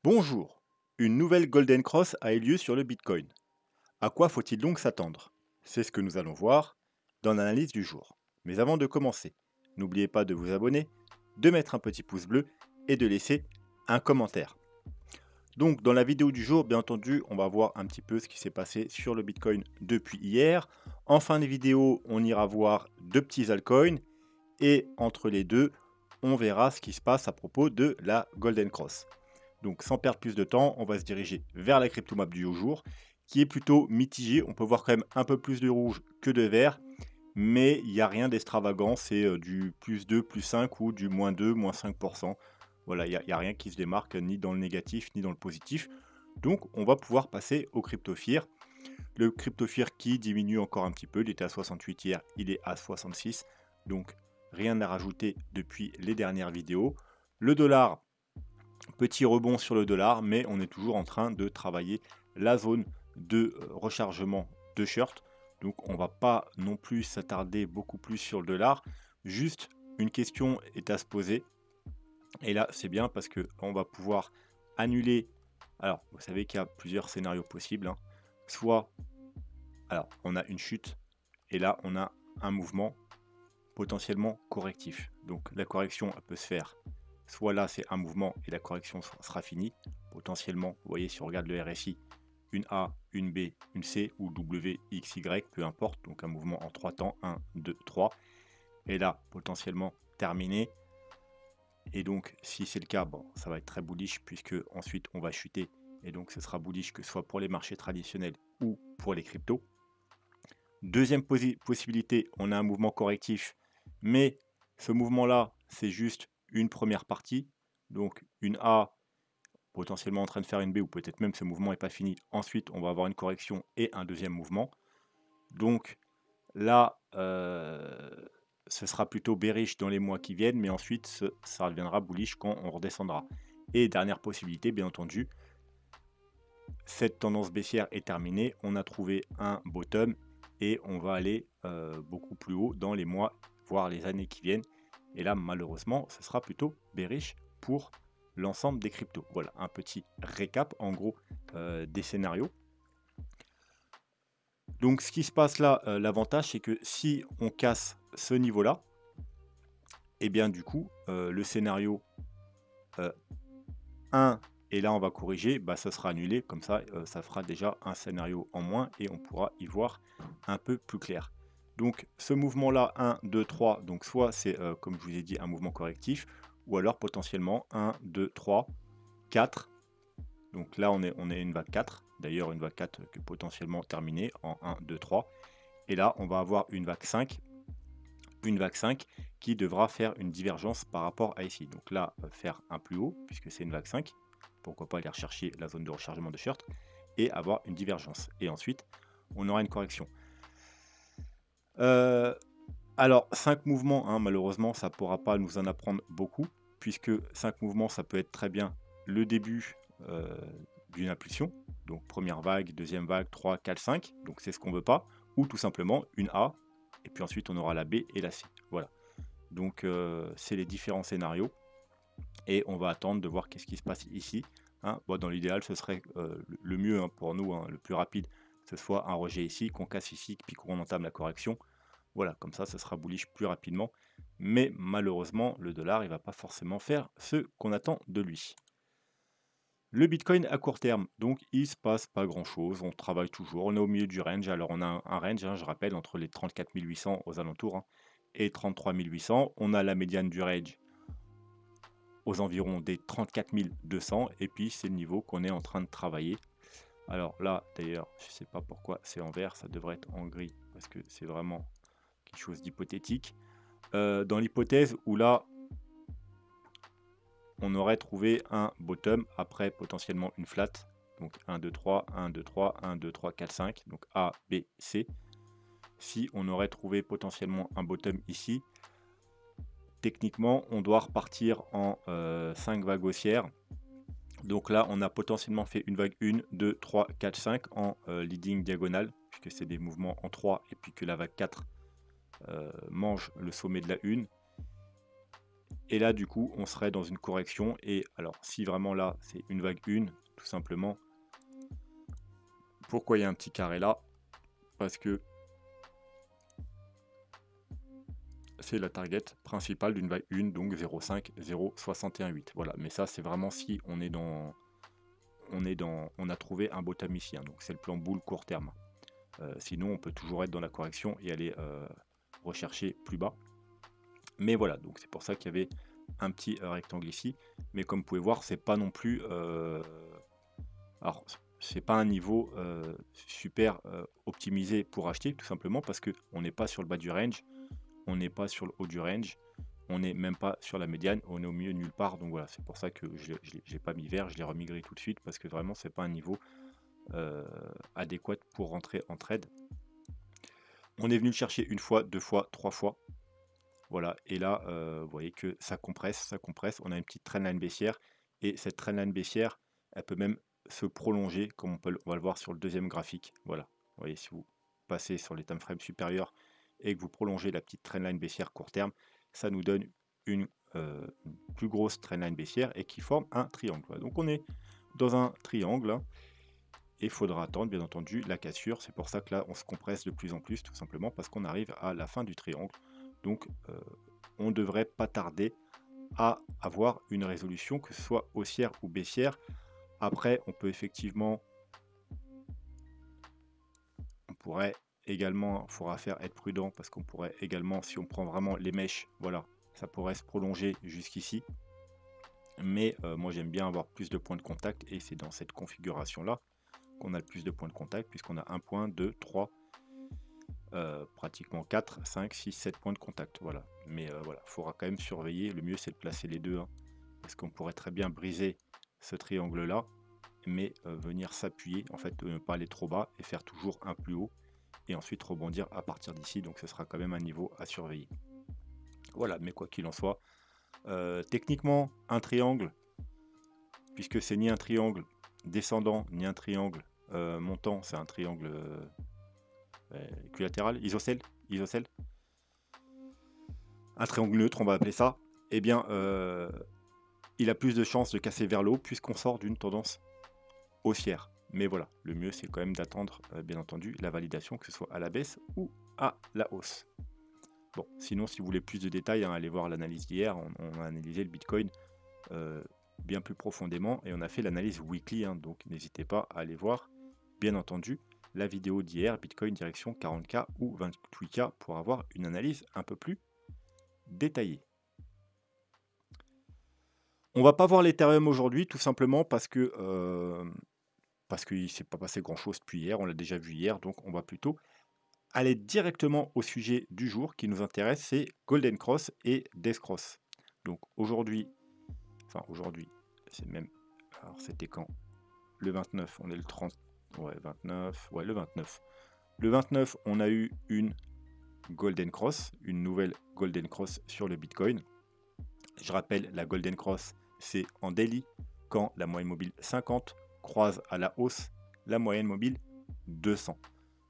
Bonjour, une nouvelle Golden Cross a eu lieu sur le Bitcoin. À quoi faut-il donc s'attendre? C'est ce que nous allons voir dans l'analyse du jour. Mais avant de commencer, n'oubliez pas de vous abonner, de mettre un petit pouce bleu et de laisser un commentaire. Donc dans la vidéo du jour, bien entendu, on va voir un petit peu ce qui s'est passé sur le Bitcoin depuis hier. En fin de vidéo, on ira voir deux petits altcoins et entre les deux, on verra ce qui se passe à propos de la Golden Cross. Donc sans perdre plus de temps, on va se diriger vers la cryptomap du jour, qui est plutôt mitigée. On peut voir quand même un peu plus de rouge que de vert, mais il n'y a rien d'extravagant. C'est du plus 2, plus 5 ou du moins 2, moins 5%. Voilà, il n'y a rien qui se démarque ni dans le négatif ni dans le positif. Donc on va pouvoir passer au CryptoFear. Le CryptoFear qui diminue encore un petit peu. Il était à 68 hier, il est à 66. Donc rien à rajouter depuis les dernières vidéos. Le dollar, petit rebond sur le dollar, mais on est toujours en train de travailler la zone de rechargement de short. Donc on va pas non plus s'attarder beaucoup plus sur le dollar. Juste une question est à se poser. Et là, c'est bien parce que on va pouvoir annuler. Alors, vous savez qu'il y a plusieurs scénarios possibles, hein. Soit, alors, on a une chute et là, on a un mouvement potentiellement correctif. Donc la correction elle peut se faire. Soit là c'est un mouvement et la correction sera finie. Potentiellement, vous voyez si on regarde le RSI, une A, une B, une C ou W, X, Y, peu importe. Donc un mouvement en 3 temps, 1, 2, 3. Et là, potentiellement terminé. Et donc si c'est le cas, bon, ça va être très bullish puisque ensuite on va chuter. Et donc ce sera bullish que ce soit pour les marchés traditionnels ou pour les cryptos. Deuxième possibilité, on a un mouvement correctif, mais ce mouvement-là, c'est juste une première partie. Donc une A potentiellement en train de faire une B, ou peut-être même ce mouvement n'est pas fini. Ensuite, on va avoir une correction et un deuxième mouvement. Donc là, ce sera plutôt bearish dans les mois qui viennent, mais ensuite, ça reviendra bullish quand on redescendra. Et dernière possibilité, bien entendu, cette tendance baissière est terminée. On a trouvé un bottom et on va aller beaucoup plus haut dans les mois, voire les années qui viennent. Et là, malheureusement, ce sera plutôt bearish pour l'ensemble des cryptos. Voilà, un petit récap en gros des scénarios. Donc ce qui se passe là, l'avantage c'est que si on casse ce niveau-là, et bien du coup, le scénario 1, et là on va corriger, bah, ça sera annulé, comme ça, ça fera déjà un scénario en moins et on pourra y voir un peu plus clair. Donc ce mouvement-là, 1, 2, 3, donc soit c'est, comme je vous ai dit, un mouvement correctif, ou alors potentiellement 1, 2, 3, 4. Donc là on est une vague 4, d'ailleurs une vague 4 que potentiellement terminée en 1, 2, 3. Et là on va avoir une vague 5 qui devra faire une divergence par rapport à ici. Donc là, faire un plus haut, puisque c'est une vague 5, pourquoi pas aller rechercher la zone de rechargement de short, et avoir une divergence. Et ensuite, on aura une correction. Alors, 5 mouvements, hein, malheureusement, ça ne pourra pas nous en apprendre beaucoup, puisque 5 mouvements, ça peut être très bien le début d'une impulsion. Donc, première vague, deuxième vague, 3, 4, 5. Donc, c'est ce qu'on veut pas. Ou tout simplement une A, et puis ensuite, on aura la B et la C. Voilà. Donc, c'est les différents scénarios. Et on va attendre de voir qu'est-ce qui se passe ici. Hein. Bon, dans l'idéal, ce serait le mieux hein, pour nous, hein, le plus rapide, que ce soit un rejet ici, qu'on casse ici, puis qu'on entame la correction. Voilà, comme ça sera bullish plus rapidement. Mais malheureusement, le dollar, il va pas forcément faire ce qu'on attend de lui. Le Bitcoin à court terme, donc il se passe pas grand chose, on travaille toujours, on est au milieu du range, alors on a un range, hein, je rappelle, entre les 34 800 aux alentours hein, et 33 800, on a la médiane du range aux environs des 34 200 et puis c'est le niveau qu'on est en train de travailler. Alors là, d'ailleurs, je sais pas pourquoi c'est en vert, ça devrait être en gris parce que c'est vraiment quelque chose d'hypothétique. Dans l'hypothèse où là, on aurait trouvé un bottom après potentiellement une flat. Donc 1, 2, 3, 1, 2, 3, 1, 2, 3, 4, 5. Donc A, B, C. Si on aurait trouvé potentiellement un bottom ici, techniquement, on doit repartir en 5 vagues haussières. Donc là, on a potentiellement fait une vague 1, 2, 3, 4, 5 en leading diagonale, puisque c'est des mouvements en 3, et puis que la vague 4 mange le sommet de la 1. Et là, du coup, on serait dans une correction. Et alors, si vraiment là, c'est une vague 1, tout simplement. Pourquoi il y a un petit carré là? Parce que c'est la target principale d'une vague 1, donc 0,5, 0,618. Voilà, mais ça, c'est vraiment si on est dans... on a trouvé un bottom ici, hein, donc c'est le plan boule court terme. Sinon, on peut toujours être dans la correction et aller rechercher plus bas. Mais voilà, donc c'est pour ça qu'il y avait un petit rectangle ici. Mais comme vous pouvez voir, c'est pas non plus... alors, c'est pas un niveau super optimisé pour acheter, tout simplement parce qu'on n'est pas sur le bas du range, on n'est pas sur le haut du range, on n'est même pas sur la médiane, on est au milieu nulle part. Donc voilà, c'est pour ça que je l'ai pas mis vert, je l'ai remis gris tout de suite, parce que vraiment, c'est pas un niveau adéquat pour rentrer en trade. On est venu le chercher une fois, deux fois, trois fois. Voilà, et là, vous voyez que ça compresse, on a une petite trendline baissière, et cette trendline baissière, elle peut même se prolonger, comme on va le voir sur le deuxième graphique. Voilà, vous voyez, si vous passez sur les time frames supérieurs et que vous prolongez la petite trendline baissière court terme, ça nous donne une plus grosse trendline baissière et qui forme un triangle. Voilà. Donc on est dans un triangle, hein, et il faudra attendre, bien entendu, la cassure. C'est pour ça que là, on se compresse de plus en plus, tout simplement, parce qu'on arrive à la fin du triangle. Donc, on ne devrait pas tarder à avoir une résolution, que ce soit haussière ou baissière. Après, on peut effectivement, on pourrait également, il faudra faire être prudent, parce qu'on pourrait également, si on prend vraiment les mèches, voilà, ça pourrait se prolonger jusqu'ici. Mais moi, j'aime bien avoir plus de points de contact, et c'est dans cette configuration-là qu'on a le plus de points de contact, puisqu'on a 1 point, 2, 3, pratiquement 4, 5, 6, 7 points de contact. Voilà. Mais voilà, il faudra quand même surveiller. Le mieux, c'est de placer les deux, hein, parce qu'on pourrait très bien briser ce triangle-là, mais venir s'appuyer, en fait, ne pas aller trop bas et faire toujours un plus haut, et ensuite rebondir à partir d'ici. Donc, ce sera quand même un niveau à surveiller. Voilà, mais quoi qu'il en soit, techniquement, un triangle, puisque c'est ni un triangle descendant, ni un triangle montant, c'est un triangle équilatéral, isocèle, un triangle neutre, on va appeler ça, eh bien, il a plus de chances de casser vers le haut puisqu'on sort d'une tendance haussière. Mais voilà, le mieux, c'est quand même d'attendre, bien entendu, la validation, que ce soit à la baisse ou à la hausse. Bon, sinon, si vous voulez plus de détails, hein, allez voir l'analyse d'hier. On a analysé le Bitcoin bien plus profondément et on a fait l'analyse weekly. Hein, donc, n'hésitez pas à aller voir, bien entendu, la vidéo d'hier, Bitcoin direction 40K ou 28K, pour avoir une analyse un peu plus détaillée. On va pas voir l'Ethereum aujourd'hui, tout simplement parce qu'il ne s'est pas passé grand-chose depuis hier, on l'a déjà vu hier, donc on va plutôt aller directement au sujet du jour qui nous intéresse, c'est Golden Cross et Death Cross. Donc aujourd'hui, c'est même, alors c'était quand? Le 29, on est le 30, ouais, 29, ouais, le 29. Le 29, on a eu une Golden Cross, une nouvelle Golden Cross sur le Bitcoin. Je rappelle, la Golden Cross, c'est en daily, quand la moyenne mobile 50 croise à la hausse la moyenne mobile 200.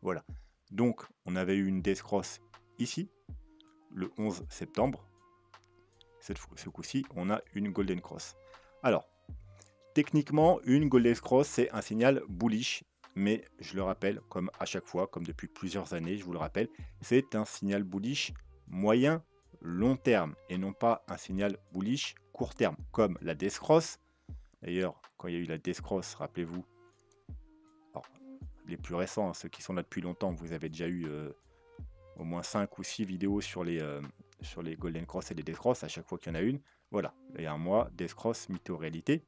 Voilà. Donc, on avait eu une Death Cross ici, le 11 septembre. Ce coup-ci, on a une Golden Cross. Alors, techniquement, une Golden Cross, c'est un signal bullish, mais je le rappelle, comme à chaque fois, comme depuis plusieurs années, je vous le rappelle, c'est un signal bullish moyen long terme et non pas un signal bullish court terme, comme la Death Cross. D'ailleurs, quand il y a eu la Death Cross, rappelez-vous, les plus récents, hein, ceux qui sont là depuis longtemps, vous avez déjà eu au moins 5 ou 6 vidéos sur les Golden Cross et les Death Cross, à chaque fois qu'il y en a une. Voilà, il y a un mois, Death Cross, mytho-réalité.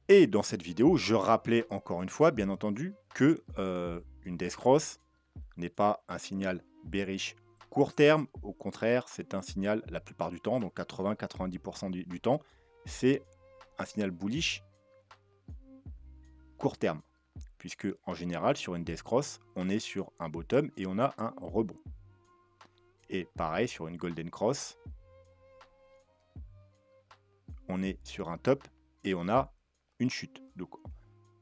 Et dans cette vidéo, je rappelais encore une fois, bien entendu, que une Death Cross n'est pas un signal bearish court terme. Au contraire, c'est un signal, la plupart du temps, donc 80-90% du temps, c'est un signal bullish court terme. Puisque en général, sur une Death Cross, on est sur un bottom et on a un rebond. Et pareil, sur une Golden Cross, on est sur un top et on a une chute. Donc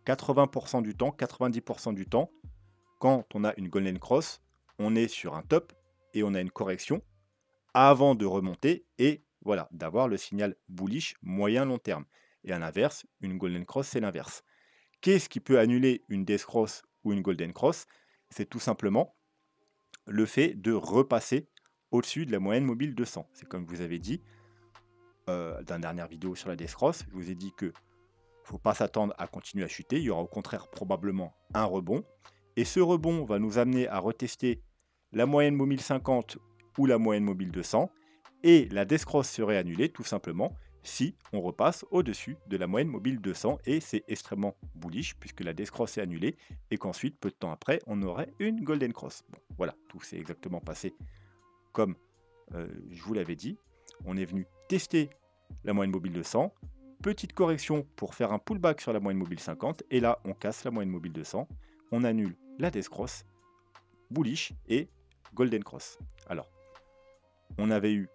80% du temps, 90% du temps, quand on a une Golden Cross, on est sur un top et on a une correction. avant de remonter et voilà, d'avoir le signal bullish moyen-long terme. Et à l'inverse, une golden cross, c'est l'inverse. Qu'est-ce qui peut annuler une death cross ou une golden cross? C'est tout simplement le fait de repasser au-dessus de la moyenne mobile 200. C'est comme je vous avais dit dans la dernière vidéo sur la death cross, je vous ai dit que ne faut pas s'attendre à continuer à chuter, il y aura au contraire probablement un rebond. Et ce rebond va nous amener à retester la moyenne mobile 50 ou la moyenne mobile 200. Et la death cross serait annulée tout simplement si on repasse au-dessus de la moyenne mobile 200. Et c'est extrêmement bullish puisque la death cross est annulée et qu'ensuite, peu de temps après, on aurait une golden cross. Bon, voilà, tout s'est exactement passé comme je vous l'avais dit. On est venu tester la moyenne mobile 200. Petite correction pour faire un pullback sur la moyenne mobile 50. Et là, on casse la moyenne mobile 200. On annule la death cross, bullish et golden cross. Alors, on avait eu,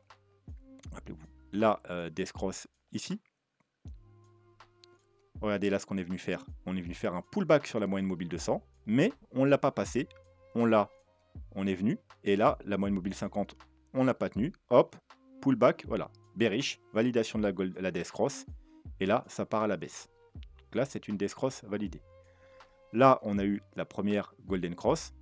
rappelez-vous, la death cross ici. Regardez là ce qu'on est venu faire. On est venu faire un pullback sur la moyenne mobile 200, mais on ne l'a pas passé. On est venu, et là, la moyenne mobile 50, on n'a pas tenu. Hop, pullback, voilà. Bearish, validation de la death cross. Et là, ça part à la baisse. Donc là, c'est une death cross validée. Là, on a eu la première golden cross.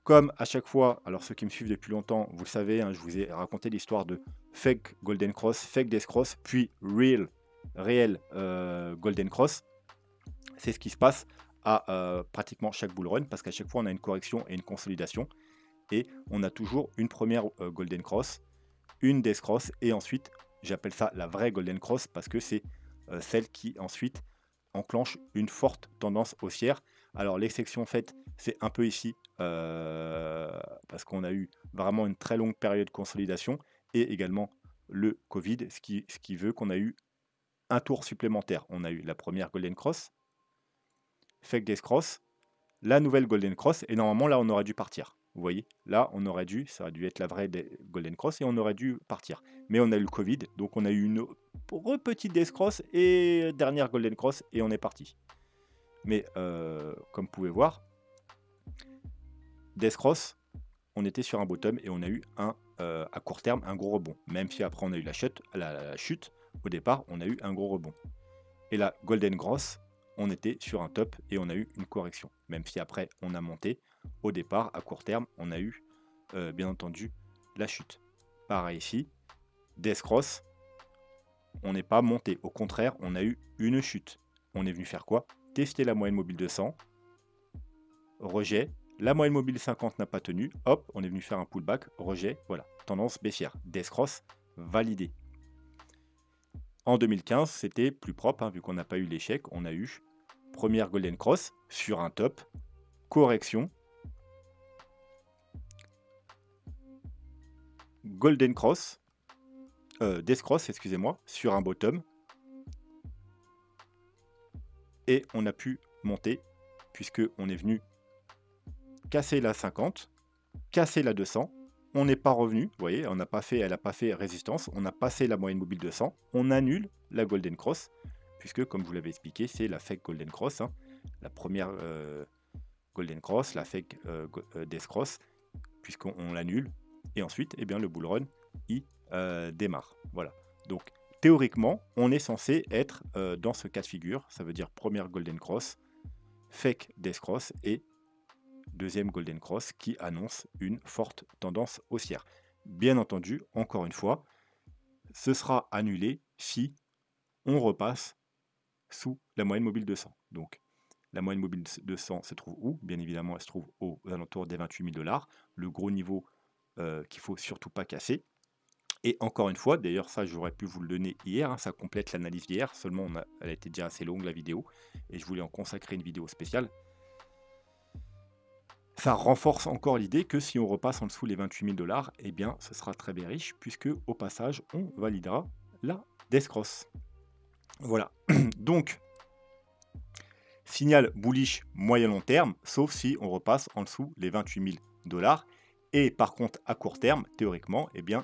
Comme à chaque fois, alors ceux qui me suivent depuis longtemps, vous le savez, hein, je vous ai raconté l'histoire de fake golden cross, fake death cross, puis réel golden cross. C'est ce qui se passe à pratiquement chaque bull run, parce qu'à chaque fois, on a une correction et une consolidation. Et on a toujours une première golden cross, une death cross, et ensuite, j'appelle ça la vraie golden cross, parce que c'est celle qui ensuite enclenche une forte tendance haussière. Alors l'exception faite, c'est un peu ici, parce qu'on a eu vraiment une très longue période de consolidation, et également le Covid, ce qui veut qu'on a eu un tour supplémentaire. On a eu la première golden cross, fake death cross, la nouvelle golden cross, et normalement là on aurait dû partir. Vous voyez, là on aurait dû, ça aurait dû être la vraie golden cross et on aurait dû partir. Mais on a eu le Covid, donc on a eu une petite death cross et dernière golden cross et on est parti. Mais comme vous pouvez voir, death cross, on était sur un bottom et on a eu à court terme un gros rebond. Même si après on a eu la chute, au départ on a eu un gros rebond. Et la golden cross, on était sur un top et on a eu une correction. Même si après on a monté, au départ, à court terme, on a eu bien entendu la chute. Pareil ici, death cross, on n'est pas monté. Au contraire, on a eu une chute. On est venu faire quoi? Tester la moyenne mobile 200, rejet. La moyenne mobile 50 n'a pas tenu. Hop, on est venu faire un pullback, rejet. Voilà, tendance baissière. Death cross validé. En 2015, c'était plus propre, hein, vu qu'on n'a pas eu l'échec. On a eu première golden cross sur un top, correction, golden cross, death cross, excusez-moi, sur un bottom. Et on a pu monter, puisqu'on est venu casser la 50, casser la 200. On n'est pas revenu, vous voyez, elle n'a pas fait résistance. On a passé la moyenne mobile 200. On annule la golden cross, puisque, comme je vous l'avais expliqué, c'est la fake golden cross. Hein. La première golden cross, la fake death cross, puisqu'on l'annule. Et ensuite, eh bien, le bull run, il démarre. Voilà. Donc, théoriquement, on est censé être dans ce cas de figure. Ça veut dire première golden cross, fake death cross et deuxième golden cross qui annonce une forte tendance haussière. Bien entendu, encore une fois, ce sera annulé si on repasse sous la moyenne mobile 200. Donc, la moyenne mobile 200 se trouve où? Bien évidemment, elle se trouve aux alentours des 28 000 $, le gros niveau qu'il faut surtout pas casser. Et encore une fois, d'ailleurs ça j'aurais pu vous le donner hier, hein, ça complète l'analyse d'hier, seulement elle était déjà assez longue la vidéo, et je voulais en consacrer une vidéo spéciale. Ça renforce encore l'idée que si on repasse en dessous les 28 000 $, eh bien ce sera très bearish, puisque au passage on validera la death cross. Voilà, donc signal bullish moyen long terme, sauf si on repasse en dessous les 28 000 $. Et par contre à court terme, théoriquement, eh bien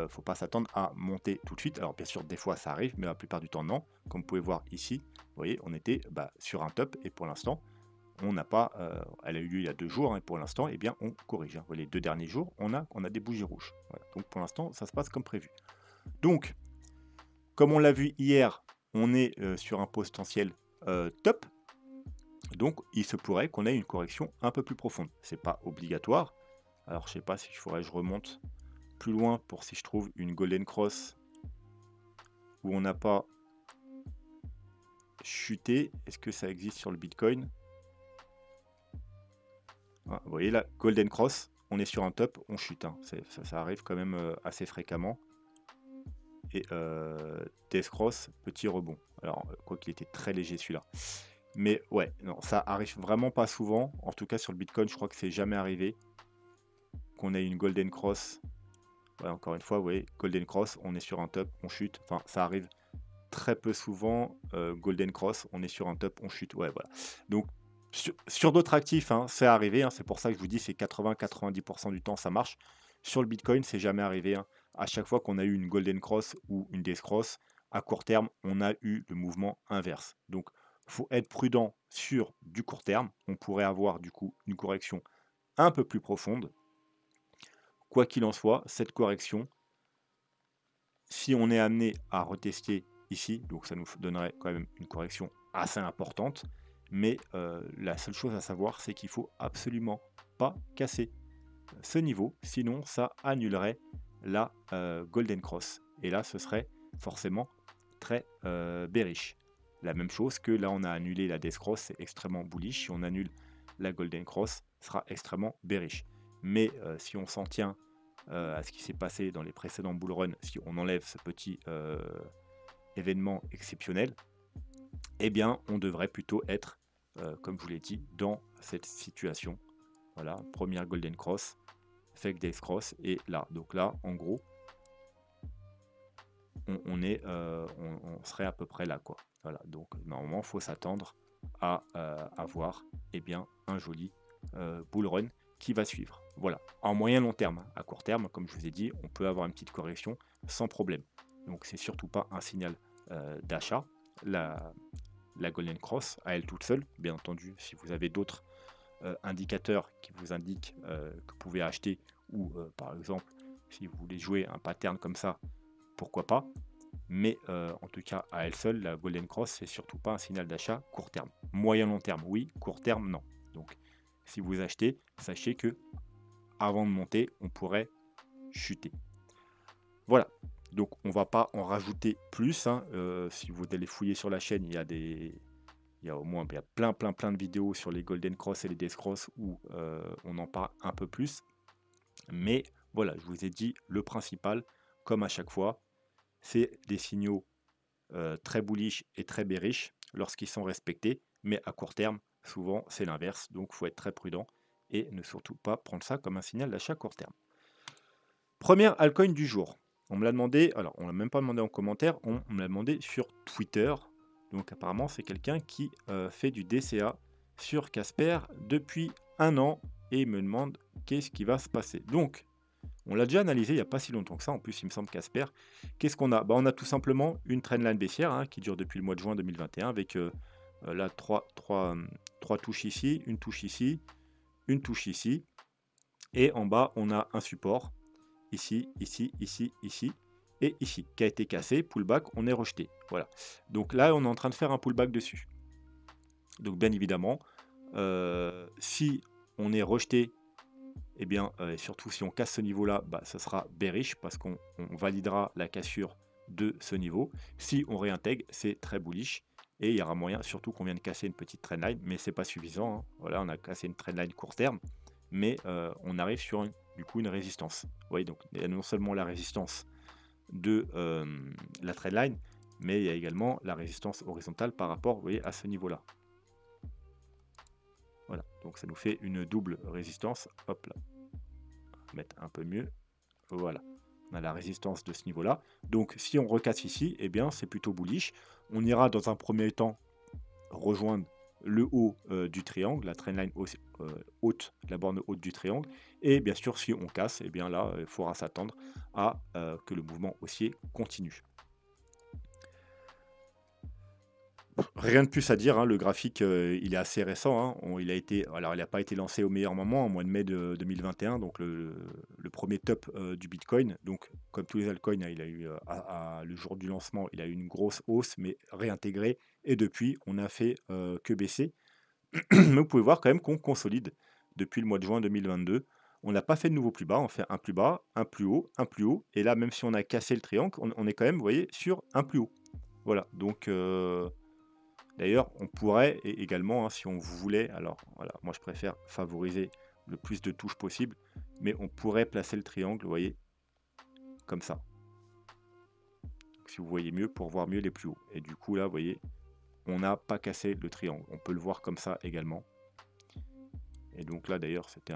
faut pas s'attendre à monter tout de suite. Alors bien sûr des fois ça arrive, mais la plupart du temps non. Comme vous pouvez voir ici, vous voyez, on était sur un top et pour l'instant on n'a pas, elle a eu lieu il y a 2 jours, hein, et pour l'instant, eh bien, on corrige, hein. Les 2 derniers jours, on a des bougies rouges. Voilà, donc pour l'instant, ça se passe comme prévu. Donc, comme on l'a vu hier, on est, sur un potentiel, top, donc il se pourrait qu'on ait une correction un peu plus profonde. C'est pas obligatoire. Alors je sais pas s'il faudrait que je remonte plus loin pour si je trouve une golden cross où on n'a pas chuté. Est-ce que ça existe sur le Bitcoin? Ah, vous voyez là, golden cross, on est sur un top, on chute, hein. Ça arrive quand même assez fréquemment. Et death cross, petit rebond. Alors, quoi qu'il était très léger celui-là. Mais ouais, non, ça arrive vraiment pas souvent. En tout cas, sur le Bitcoin, je crois que c'est jamais arrivé qu'on ait une golden cross. Ouais, encore une fois, vous voyez, golden cross, on est sur un top, on chute. Enfin, ça arrive très peu souvent. Golden cross, on est sur un top, on chute. Ouais, voilà. Donc, sur d'autres actifs, hein, c'est arrivé, hein. C'est pour ça que je vous dis, c'est 80-90% du temps, ça marche. Sur le Bitcoin, c'est jamais arrivé, hein. À chaque fois qu'on a eu une golden cross ou une death cross, à court terme, on a eu le mouvement inverse. Donc, faut être prudent sur du court terme. On pourrait avoir du coup une correction un peu plus profonde. Quoi qu'il en soit, cette correction, si on est amené à retester ici, donc ça nous donnerait quand même une correction assez importante, mais la seule chose à savoir, c'est qu'il faut absolument pas casser ce niveau, sinon ça annulerait la Golden Cross. Et là, ce serait forcément très bearish. La même chose que là, on a annulé la Death Cross, c'est extrêmement bullish. Si on annule la Golden Cross, ce sera extrêmement bearish. Mais si on s'en tient à ce qui s'est passé dans les précédents bull runs, si on enlève ce petit événement exceptionnel, eh bien, on devrait plutôt être, comme je vous l'ai dit, dans cette situation. Voilà, première Golden Cross, fake Death Cross, et là, donc là, en gros, on serait à peu près là, quoi. Voilà, donc normalement, il faut s'attendre à avoir eh bien, un joli bull run qui va suivre. Voilà, en moyen long terme. À court terme, comme je vous ai dit, on peut avoir une petite correction sans problème. Donc c'est surtout pas un signal d'achat. La Golden Cross à elle toute seule, bien entendu, si vous avez d'autres indicateurs qui vous indiquent que vous pouvez acheter, ou par exemple, si vous voulez jouer un pattern comme ça, pourquoi pas. Mais en tout cas, à elle seule, la Golden Cross, c'est surtout pas un signal d'achat court terme. Moyen long terme, oui. Court terme, non. Donc, si vous achetez, sachez que avant de monter, on pourrait chuter. Voilà. Donc, on va pas en rajouter plus, hein. Si vous allez fouiller sur la chaîne, il y a au moins plein de vidéos sur les Golden Cross et les Death Cross où on en parle un peu plus. Mais voilà, je vous ai dit le principal, comme à chaque fois, c'est des signaux très bullish et très bearish lorsqu'ils sont respectés, mais à court terme, souvent c'est l'inverse, donc il faut être très prudent et ne surtout pas prendre ça comme un signal d'achat court terme. Première altcoin du jour. On me l'a demandé, alors on l'a même pas demandé en commentaire, on me l'a demandé sur Twitter. Donc apparemment c'est quelqu'un qui fait du DCA sur Casper depuis 1 an et il me demande qu'est-ce qui va se passer. Donc on l'a déjà analysé il n'y a pas si longtemps que ça, en plus il me semble Casper. Qu'est-ce qu'on a? On a tout simplement une trendline baissière, hein, qui dure depuis le mois de juin 2021 avec là trois touches ici, une touche ici, une touche ici. Et en bas on a un support ici, ici, ici, ici et ici qui a été cassé, pullback, on est rejeté. Voilà. Donc là on est en train de faire un pullback dessus. Donc bien évidemment, si on est rejeté, eh bien, surtout si on casse ce niveau-là, ce sera bearish parce qu'on validera la cassure de ce niveau. Si on réintègre, c'est très bullish et il y aura moyen, surtout qu'on vient de casser une petite trendline, mais c'est pas suffisant, hein. Voilà, on a cassé une trendline court terme, mais on arrive sur du coup une résistance. Vous voyez, donc il y a non seulement la résistance de la trendline, mais il y a également la résistance horizontale par rapport, vous voyez, à ce niveau-là. Voilà, donc ça nous fait une double résistance. Hop là, mettre un peu mieux. Voilà, on a la résistance de ce niveau-là. Donc si on recasse ici, eh bien c'est plutôt bullish. On ira dans un premier temps rejoindre le haut du triangle, la trendline haute, la borne haute du triangle. Et bien sûr, si on casse, eh bien là, il faudra s'attendre à que le mouvement haussier continue. Rien de plus à dire, hein, le graphique, il est assez récent, hein. Il n'a pas été lancé au meilleur moment, au mois de mai de 2021, donc le 1er top, du bitcoin. Donc comme tous les altcoins, hein, il a eu, le jour du lancement, il a eu une grosse hausse, mais réintégrée et depuis, on n'a fait, que baisser. Mais vous pouvez voir quand même qu'on consolide depuis le mois de juin 2022. On n'a pas fait de nouveau plus bas, on fait un plus bas, un plus haut et là, même si on a cassé le triangle, on est quand même, vous voyez, sur un plus haut. Voilà, donc d'ailleurs, on pourrait également, hein, si on voulait, alors voilà, moi je préfère favoriser le plus de touches possible, mais on pourrait placer le triangle, vous voyez, comme ça. Si vous voyez mieux, pour voir mieux les plus hauts. Et du coup, là, vous voyez, on n'a pas cassé le triangle. On peut le voir comme ça également. Et donc là, d'ailleurs, c'était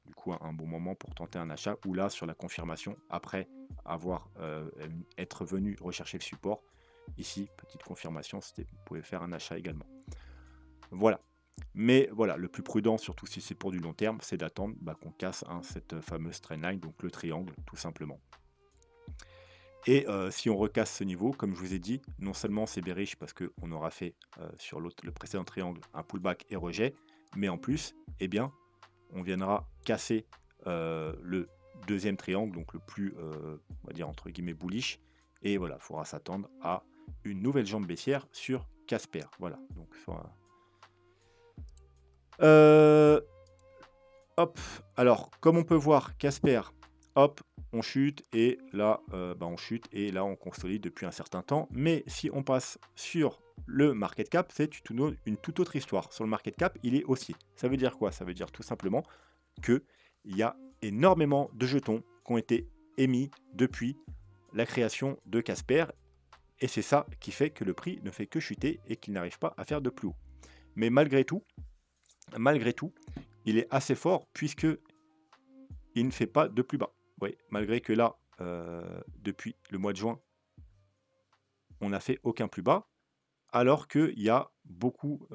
du coup un bon moment pour tenter un achat. Ou là, sur la confirmation, après avoir être venu rechercher le support, ici, petite confirmation, vous pouvez faire un achat également. Voilà. Mais voilà, le plus prudent, surtout si c'est pour du long terme, c'est d'attendre qu'on casse, hein, cette fameuse trendline, donc le triangle, tout simplement. Et si on recasse ce niveau, comme je vous ai dit, non seulement c'est bearish parce qu'on aura fait sur le précédent triangle un pullback et rejet, mais en plus, eh bien, on viendra casser le deuxième triangle, donc le plus, on va dire entre guillemets bullish, et voilà, il faudra s'attendre à une nouvelle jambe baissière sur Casper. Voilà, donc hop, alors comme on peut voir, Casper, hop, on chute et là, on chute et là on consolide depuis un certain temps. Mais si on passe sur le market cap, c'est une toute autre histoire. Sur le market cap, il est haussier. Ça veut dire quoi? Ça veut dire tout simplement qu'il y a énormément de jetons qui ont été émis depuis la création de Casper. Et c'est ça qui fait que le prix ne fait que chuter et qu'il n'arrive pas à faire de plus haut. Mais malgré tout, il est assez fort puisque il ne fait pas de plus bas. Oui, malgré que là, depuis le mois de juin, on n'a fait aucun plus bas, alors qu'il y a beaucoup,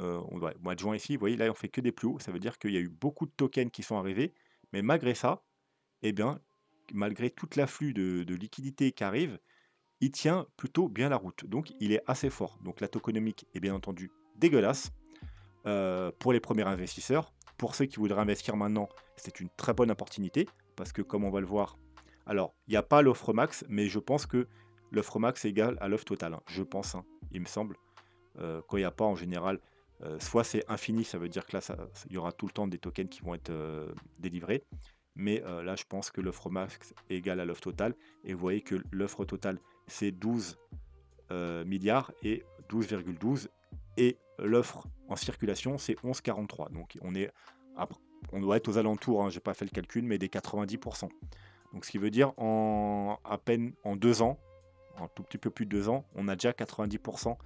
mois de juin ici, vous voyez, là, on fait que des plus hauts. Ça veut dire qu'il y a eu beaucoup de tokens qui sont arrivés, mais malgré ça, eh bien, malgré tout l'afflux de liquidités qui arrive, il tient plutôt bien la route. Donc, il est assez fort. Donc, la tokenomique est bien entendu dégueulasse. Pour les premiers investisseurs. Pour ceux qui voudraient investir maintenant, c'est une très bonne opportunité parce que comme on va le voir, alors il n'y a pas l'offre max, mais je pense que l'offre max est égale à l'offre totale. Hein. Je pense, hein, il me semble. Quand il n'y a pas en général, soit c'est infini, ça veut dire que là, il y aura tout le temps des tokens qui vont être délivrés. Mais là, je pense que l'offre max est égale à l'offre totale. Et vous voyez que l'offre totale, c'est 12 milliards et 12,12 et l'offre en circulation c'est 11,43. Donc on doit être aux alentours, hein, j'ai pas fait le calcul, mais des 90%. Donc ce qui veut dire à peine en 2 ans, un tout petit peu plus de 2 ans, on a déjà 90%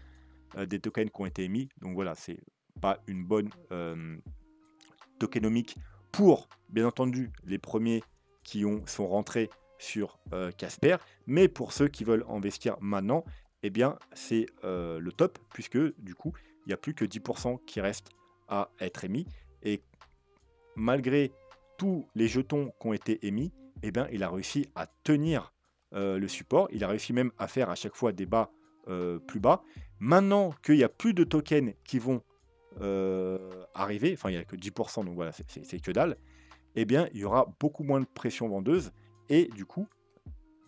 des tokens qui ont été émis. Donc voilà, c'est pas une bonne tokenomique pour, bien entendu, les premiers qui sont rentrés sur Casper, mais pour ceux qui veulent investir maintenant, eh bien, c'est le top, puisque du coup, il n'y a plus que 10% qui restent à être émis. Et malgré tous les jetons qui ont été émis, eh bien, il a réussi à tenir le support. Il a réussi même à faire à chaque fois des bas plus bas. Maintenant qu'il n'y a plus de tokens qui vont arriver, enfin il n'y a que 10%, donc voilà, c'est que dalle, eh bien, il y aura beaucoup moins de pression vendeuse et du coup,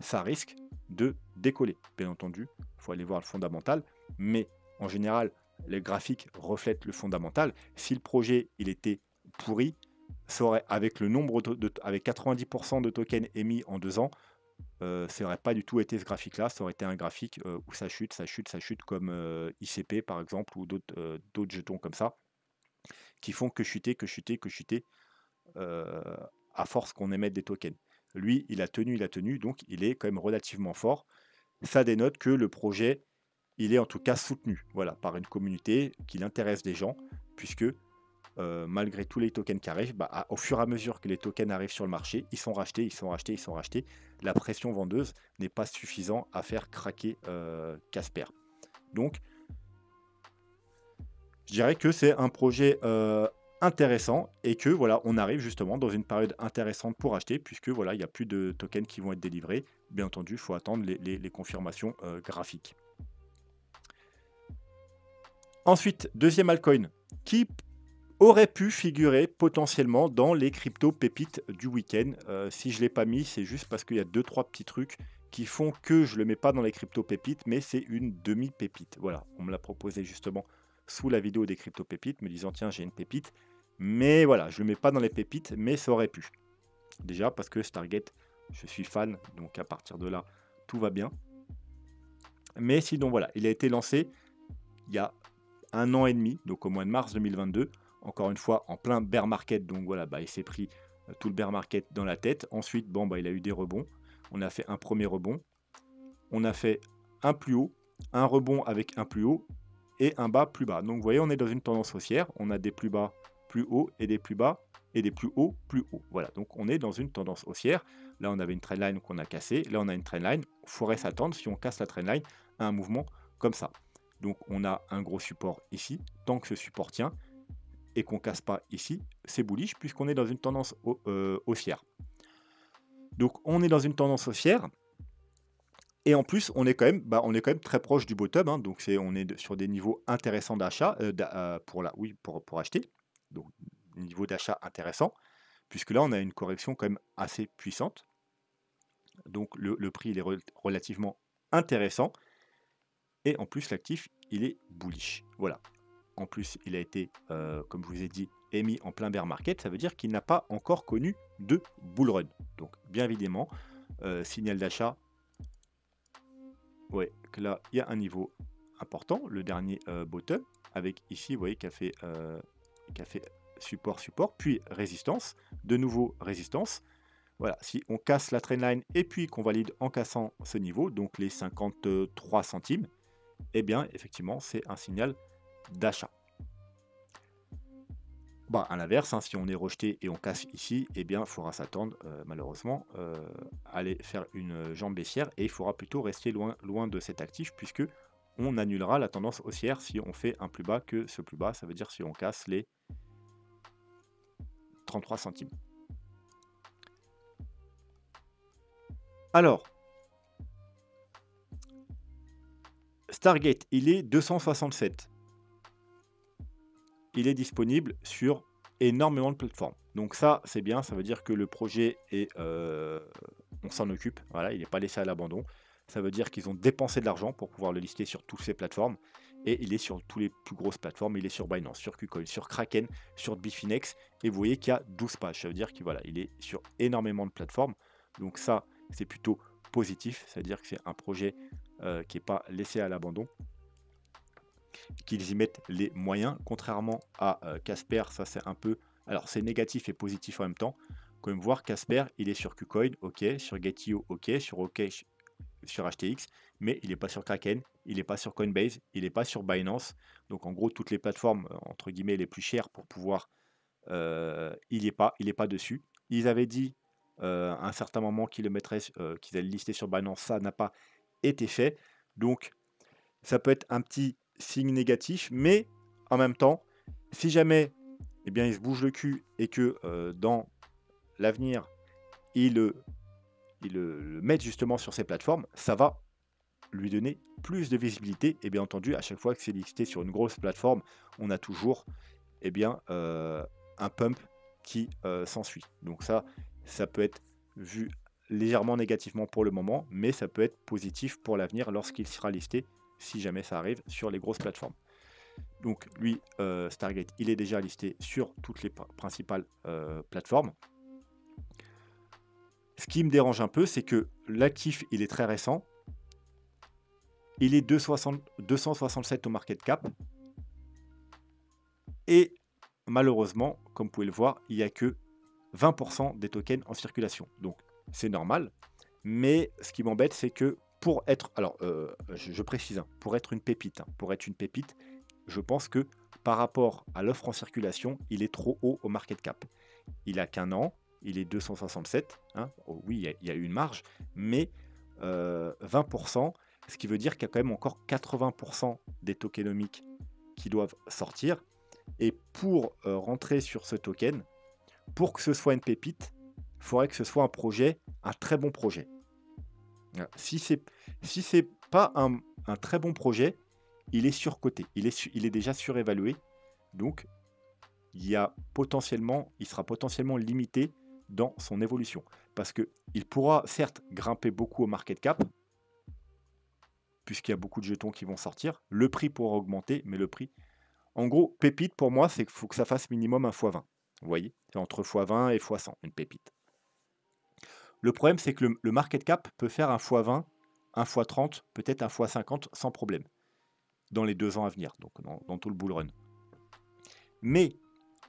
ça risque de décoller. Bien entendu, il faut aller voir le fondamental, mais en général, les graphiques reflètent le fondamental. Si le projet il était pourri, ça aurait, avec le nombre avec 90% de tokens émis en 2 ans, ça n'aurait pas du tout été ce graphique-là. Ça aurait été un graphique où ça chute, ça chute, ça chute, comme ICP par exemple, ou d'autres jetons comme ça, qui font que chuter, que chuter, que chuter, à force qu'on émette des tokens. Lui, il a tenu, donc il est quand même relativement fort. Ça dénote que le projet, il est en tout cas soutenu, voilà, par une communauté qui l'intéresse des gens, puisque malgré tous les tokens qui arrivent, au fur et à mesure que les tokens arrivent sur le marché, ils sont rachetés, ils sont rachetés, ils sont rachetés. La pression vendeuse n'est pas suffisante à faire craquer Casper. Donc, je dirais que c'est un projet intéressant et que voilà, on arrive justement dans une période intéressante pour acheter puisque voilà, il n'y a plus de tokens qui vont être délivrés. Bien entendu, il faut attendre les confirmations graphiques. Ensuite, deuxième altcoin qui aurait pu figurer potentiellement dans les crypto pépites du week-end. Si je ne l'ai pas mis, c'est juste parce qu'il y a deux, trois petits trucs qui font que je ne le mets pas dans les crypto pépites, mais c'est une demi-pépite. Voilà, on me l'a proposé justement sous la vidéo des crypto pépites, me disant tiens, j'ai une pépite, mais voilà, je ne le mets pas dans les pépites, mais ça aurait pu. Déjà parce que Stargate, je suis fan, donc à partir de là, tout va bien. Mais sinon, voilà, il a été lancé il y a 1 an et demi, donc au mois de mars 2022. Encore une fois, en plein bear market, donc voilà, bah, il s'est pris tout le bear market dans la tête. Ensuite, bon, bah, il a eu des rebonds. On a fait un premier rebond. On a fait un plus haut, un rebond avec un plus haut et un bas plus bas. Donc vous voyez, on est dans une tendance haussière. On a des plus bas plus hauts et des plus bas et des plus hauts plus hauts. Voilà, donc on est dans une tendance haussière. Là, on avait une trendline qu'on a cassée. Là, on a une trendline. Il faudrait s'attendre, si on casse la trendline, à un mouvement comme ça. Donc on a un gros support ici. Tant que ce support tient et qu'on ne casse pas ici, c'est bullish puisqu'on est dans une tendance haussière. Donc on est dans une tendance haussière. Et en plus, on est quand même très proche du bottom, hein, donc on est sur des niveaux intéressants d'achat pour acheter. Donc niveau d'achat intéressant, puisque là on a une correction quand même assez puissante. Donc le prix il est relativement intéressant. Et en plus l'actif il est bullish. Voilà. En plus il a été, comme je vous ai dit, émis en plein bear market. Ça veut dire qu'il n'a pas encore connu de bull run. Donc bien évidemment, signal d'achat. Ouais, que là, il y a un niveau important, le dernier bottom, avec ici, vous voyez, qui a fait support, support, puis résistance, de nouveau résistance. Voilà, si on casse la trendline et puis qu'on valide en cassant ce niveau, donc les 53 centimes, eh bien, effectivement, c'est un signal d'achat. Bah, à l'inverse, hein, si on est rejeté et on casse ici, eh bien, il faudra s'attendre, malheureusement, à aller faire une jambe baissière et il faudra plutôt rester loin de cet actif puisque on annulera la tendance haussière si on fait un plus bas que ce plus bas. Ça veut dire si on casse les 33 centimes. Alors, Stargate, il est 267. Il est disponible sur énormément de plateformes. Donc ça, c'est bien, ça veut dire que le projet est, on s'en occupe, voilà, il n'est pas laissé à l'abandon. Ça veut dire qu'ils ont dépensé de l'argent pour pouvoir le lister sur toutes ces plateformes. Et il est sur toutes les plus grosses plateformes. Il est sur Binance, sur KuCoin, sur Kraken, sur Bitfinex. Et vous voyez qu'il y a 12 pages. Ça veut dire qu'il voilà, il est sur énormément de plateformes. Donc ça, c'est plutôt positif. C'est-à-dire que c'est un projet qui n'est pas laissé à l'abandon, qu'ils y mettent les moyens, contrairement à Casper, ça c'est un peu... Alors c'est négatif et positif en même temps. Comme voir, Casper, il est sur KuCoin, ok, sur Gate.io, ok, sur HTX, mais il n'est pas sur Kraken, il n'est pas sur Coinbase, il n'est pas sur Binance. Donc en gros, toutes les plateformes, entre guillemets, les plus chères pour pouvoir... il n'est pas dessus. Ils avaient dit à un certain moment qu'ils le mettraient, qu'ils allaient le lister sur Binance, ça n'a pas été fait. Donc ça peut être un petit signe négatif, mais en même temps, si jamais eh bien, il se bouge le cul et que dans l'avenir, il le met justement sur ces plateformes, ça va lui donner plus de visibilité. Et bien entendu, à chaque fois que c'est listé sur une grosse plateforme, on a toujours eh bien, un pump qui s'ensuit. Donc ça peut être vu légèrement négativement pour le moment, mais ça peut être positif pour l'avenir lorsqu'il sera listé, si jamais ça arrive, sur les grosses plateformes. Donc lui, Stargate, il est déjà listé sur toutes les principales plateformes. Ce qui me dérange un peu, c'est que l'actif, il est très récent. Il est 267 au market cap. Et malheureusement, comme vous pouvez le voir, il n'y a que 20% des tokens en circulation. Donc c'est normal. Mais ce qui m'embête, c'est que pour être... Alors, je précise, hein, pour être une pépite, je pense que par rapport à l'offre en circulation, il est trop haut au market cap. Il a qu'un an, il est 267. Hein. Oh, oui, il y a eu une marge, mais 20%, ce qui veut dire qu'il y a quand même encore 80% des tokenomiques qui doivent sortir. Et pour rentrer sur ce token, pour que ce soit une pépite, il faudrait que ce soit un projet, un très bon projet. Si c'est pas un très bon projet, il est surcoté, il est déjà surévalué. Donc, il sera potentiellement limité dans son évolution. Parce qu'il pourra certes grimper beaucoup au market cap, puisqu'il y a beaucoup de jetons qui vont sortir. Le prix pourra augmenter, mais le prix... En gros, pépite, pour moi, c'est qu'il faut que ça fasse minimum un x20. Vous voyez? C'est entre x20 et x100, une pépite. Le problème, c'est que le market cap peut faire un x20, un x30, peut-être un x50 sans problème, dans les 2 ans à venir, donc dans tout le bull run. Mais,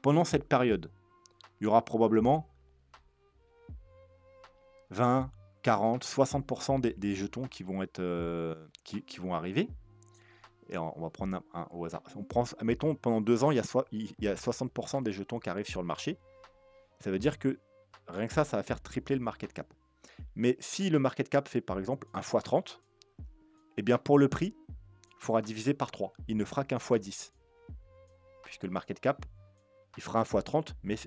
pendant cette période, il y aura probablement 20, 40, 60% des jetons qui vont qui vont arriver. Et on va prendre un au hasard. Mettons, pendant 2 ans, il y a 60% des jetons qui arrivent sur le marché. Ça veut dire que rien que ça va faire tripler le market cap. Mais si le market cap fait par exemple un x30, eh bien pour le prix, il faudra diviser par 3. Il ne fera qu'un x10. Puisque le market cap, il fera un x30, mais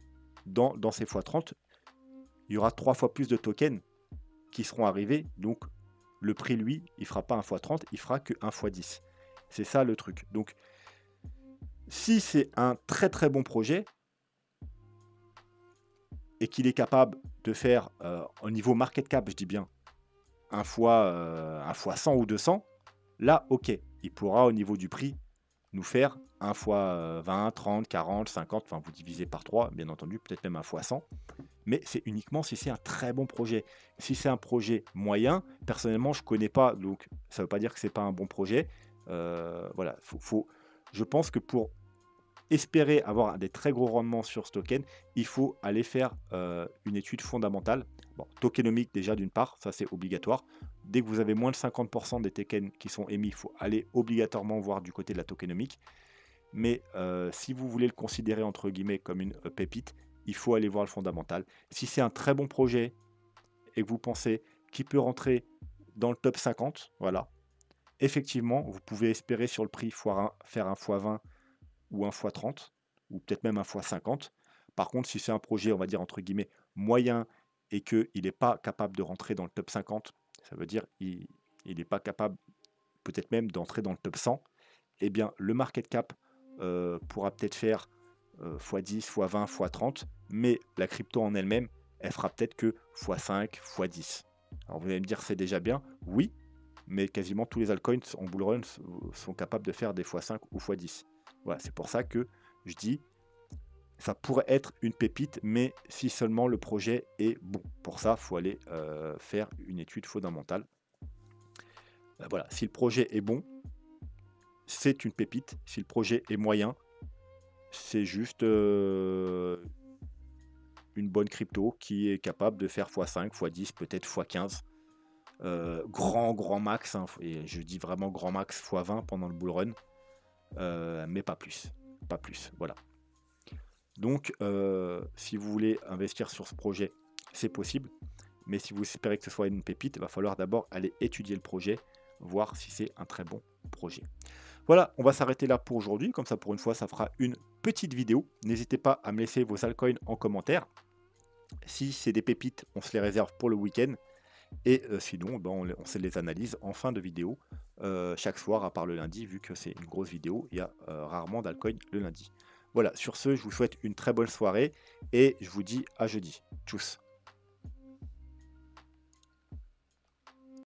dans ces x30, il y aura 3 fois plus de tokens qui seront arrivés. Donc le prix, lui, il ne fera pas un x30, il fera que un x10. C'est ça le truc. Donc, si c'est un très très bon projet et qu'il est capable de faire au niveau market cap, je dis bien, un fois 100 ou 200, là, ok, il pourra au niveau du prix nous faire un fois 20, 30, 40, 50, enfin vous divisez par 3, bien entendu, peut-être même un fois 100, mais c'est uniquement si c'est un très bon projet. Si c'est un projet moyen, personnellement, je ne connais pas, donc ça ne veut pas dire que ce n'est pas un bon projet. Voilà, je pense que pour espérer avoir des très gros rendements sur ce token, il faut aller faire une étude fondamentale. Bon, tokenomique déjà d'une part, ça c'est obligatoire. Dès que vous avez moins de 50% des tokens qui sont émis, il faut aller obligatoirement voir du côté de la tokenomique. Mais si vous voulez le considérer entre guillemets comme une pépite, il faut aller voir le fondamental. Si c'est un très bon projet et que vous pensez qu'il peut rentrer dans le top 50, voilà, effectivement, vous pouvez espérer sur le prix faire un x20 ou un x30, ou peut-être même un x50. Par contre, si c'est un projet, on va dire, entre guillemets, moyen, et qu'il n'est pas capable de rentrer dans le top 50, ça veut dire qu'il n'est pas capable, peut-être même, d'entrer dans le top 100, eh bien, le market cap pourra peut-être faire x10, x20, x30, mais la crypto en elle-même, elle fera peut-être que x5, x10. Alors vous allez me dire, c'est déjà bien. Oui, mais quasiment tous les altcoins en bull run sont capables de faire des x5 ou x10. Voilà, c'est pour ça que je dis, ça pourrait être une pépite, mais si seulement le projet est bon. Pour ça, il faut aller faire une étude fondamentale. Voilà, si le projet est bon, c'est une pépite. Si le projet est moyen, c'est juste une bonne crypto qui est capable de faire x5, x10, peut-être x15. Grand max, hein, et je dis vraiment grand max x20 pendant le bull run, mais pas plus. Pas plus, voilà. Donc, si vous voulez investir sur ce projet, c'est possible. Mais si vous espérez que ce soit une pépite, il va falloir d'abord aller étudier le projet, voir si c'est un très bon projet. Voilà, on va s'arrêter là pour aujourd'hui. Comme ça, pour une fois, ça fera une petite vidéo. N'hésitez pas à me laisser vos altcoins en commentaire. Si c'est des pépites, on se les réserve pour le week-end. Et sinon, ben, on se les analyse en fin de vidéo, chaque soir, à part le lundi, vu que c'est une grosse vidéo, il y a rarement d'alcool le lundi. Voilà, sur ce, je vous souhaite une très bonne soirée et je vous dis à jeudi. Tchuss.